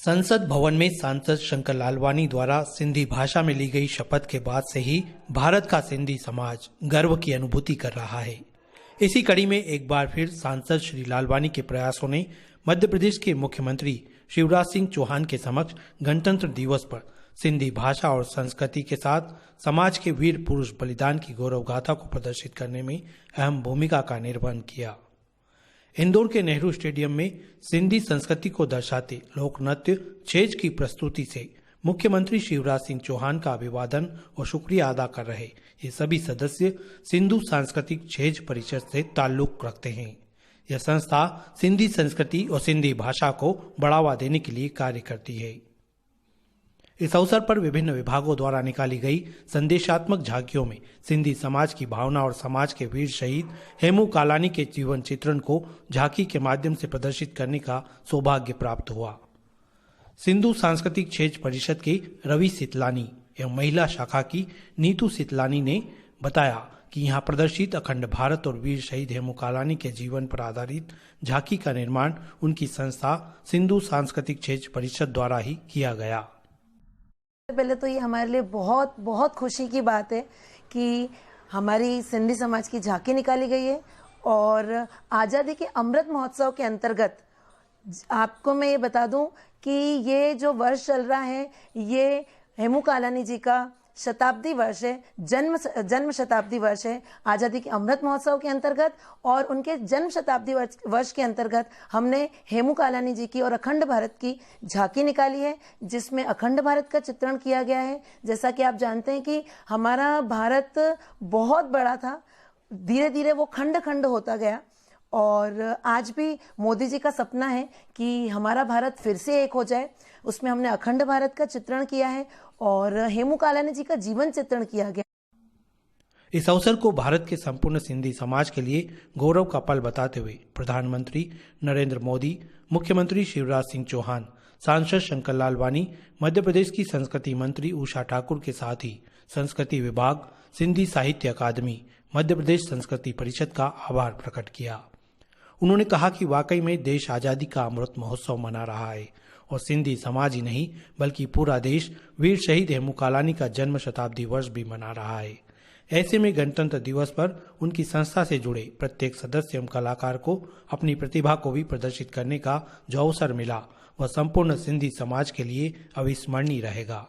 संसद भवन में सांसद शंकर लालवानी द्वारा सिंधी भाषा में ली गई शपथ के बाद से ही भारत का सिंधी समाज गर्व की अनुभूति कर रहा है। इसी कड़ी में एक बार फिर सांसद श्री लालवानी के प्रयासों ने मध्य प्रदेश के मुख्यमंत्री शिवराज सिंह चौहान के समक्ष गणतंत्र दिवस पर सिंधी भाषा और संस्कृति के साथ समाज के वीर पुरुष बलिदान की गौरव गाथा को प्रदर्शित करने में अहम भूमिका का निर्वहन किया। इंदौर के नेहरू स्टेडियम में सिंधी संस्कृति को दर्शाते लोक नृत्य छेज की प्रस्तुति से मुख्यमंत्री शिवराज सिंह चौहान का अभिवादन और शुक्रिया अदा कर रहे ये सभी सदस्य सिंधु सांस्कृतिक छेज परिषद से ताल्लुक रखते हैं। यह संस्था सिंधी संस्कृति और सिंधी भाषा को बढ़ावा देने के लिए कार्य करती है। इस अवसर पर विभिन्न विभागों द्वारा निकाली गई संदेशात्मक झांकियों में सिंधी समाज की भावना और समाज के वीर शहीद हेमू कालानी के जीवन चित्रण को झांकी के माध्यम से प्रदर्शित करने का सौभाग्य प्राप्त हुआ। सिंधु सांस्कृतिक छेज परिषद के रवि सितलानी एवं महिला शाखा की नीतू सितलानी ने बताया कि यहाँ प्रदर्शित अखंड भारत और वीर शहीद हेमू कालानी के जीवन पर आधारित झांकी का निर्माण उनकी संस्था सिंधु सांस्कृतिक छेज परिषद द्वारा ही किया गया। पहले तो ये हमारे लिए बहुत बहुत खुशी की बात है कि हमारी सिंधी समाज की झांकी निकाली गई है और आज़ादी के अमृत महोत्सव के अंतर्गत आपको मैं ये बता दूं कि ये जो वर्ष चल रहा है ये हेमू कालानी जी का शताब्दी वर्ष है, जन्म शताब्दी वर्ष है आज़ादी के अमृत महोत्सव के अंतर्गत। और उनके जन्म शताब्दी वर्ष के अंतर्गत हमने हेमू कालानी जी की और अखंड भारत की झांकी निकाली है, जिसमें अखंड भारत का चित्रण किया गया है। जैसा कि आप जानते हैं कि हमारा भारत बहुत बड़ा था, धीरे धीरे वो खंड खंड होता गया और आज भी मोदी जी का सपना है कि हमारा भारत फिर से एक हो जाए। उसमें हमने अखंड भारत का चित्रण किया है और हेमू कालानी जी का जीवन चित्रण किया गया। इस अवसर को भारत के संपूर्ण सिंधी समाज के लिए गौरव का पल बताते हुए प्रधानमंत्री नरेंद्र मोदी, मुख्यमंत्री शिवराज सिंह चौहान, सांसद शंकर लालवानी, मध्य प्रदेश की संस्कृति मंत्री उषा ठाकुर के साथ ही संस्कृति विभाग, सिंधी साहित्य अकादमी, मध्य प्रदेश संस्कृति परिषद का आभार प्रकट किया। उन्होंने कहा कि वाकई में देश आजादी का अमृत महोत्सव मना रहा है और सिंधी समाज ही नहीं बल्कि पूरा देश वीर शहीद हेमू कालानी का जन्म शताब्दी वर्ष भी मना रहा है। ऐसे में गणतंत्र दिवस पर उनकी संस्था से जुड़े प्रत्येक सदस्य एवं कलाकार को अपनी प्रतिभा को भी प्रदर्शित करने का जो अवसर मिला वह संपूर्ण सिंधी समाज के लिए अविस्मरणीय रहेगा।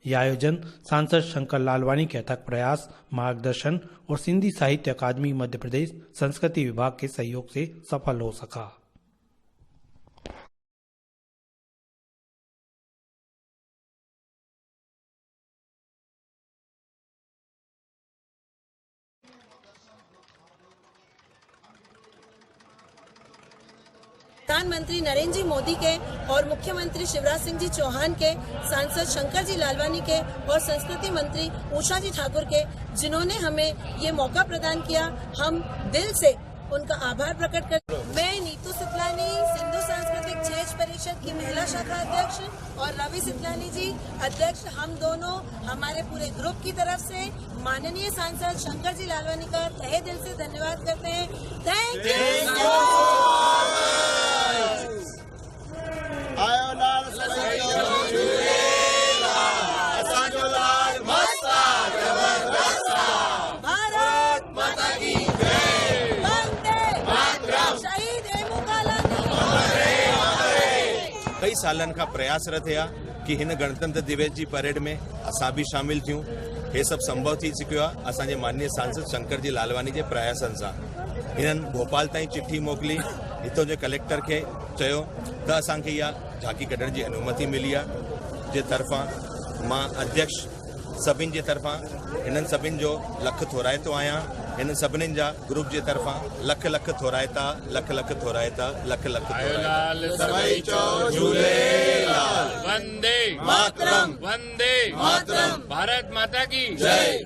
यह आयोजन सांसद शंकर लालवानी के अथक प्रयास, मार्गदर्शन और सिंधी साहित्य अकादमी मध्य प्रदेश संस्कृति विभाग के सहयोग से सफल हो सका। प्रधानमंत्री नरेंद्र जी मोदी के और मुख्यमंत्री शिवराज सिंह जी चौहान के, सांसद शंकर जी लालवानी के और संस्कृति मंत्री उषा जी ठाकुर के, जिन्होंने हमें ये मौका प्रदान किया, हम दिल से उनका आभार प्रकट करते। मैं नीतू सितलानी, सिंधु सांस्कृतिक छेज परिषद की महिला शाखा अध्यक्ष और रवि सितलानी जी अध्यक्ष, हम दोनों हमारे पूरे ग्रुप की तरफ से माननीय सांसद शंकर जी लालवानी का तहे दिल से धन्यवाद करते हैं। Thank you. कई सालन का प्रयास रहा कि हिन गणतंत्र दिवस की परेड में असां भी शामिल थियूं। ये सब संभव थी चुकियो आहे असांजे माननीय सांसद शंकर जी लालवानी के प्रयासन सां। हिननि भोपाल ताईं चिट्ठी मोकिली, हितों जे कलेक्टर के चयो त असांखे इहा झांकी कढण जी अनुमति मिली आहे। जे तरफ़ां मां अध्यक्ष सभिनि जे तरफ़ां हिननि सभिनि जो लख थोराइतो आहियां। हिन सभिनीनि जा ग्रुप जे तरफ़ां लख लख थोराइता, लख लख थोराइता, लख लख वंदे मातरम, वंदे मातरम, भारत माता की जय।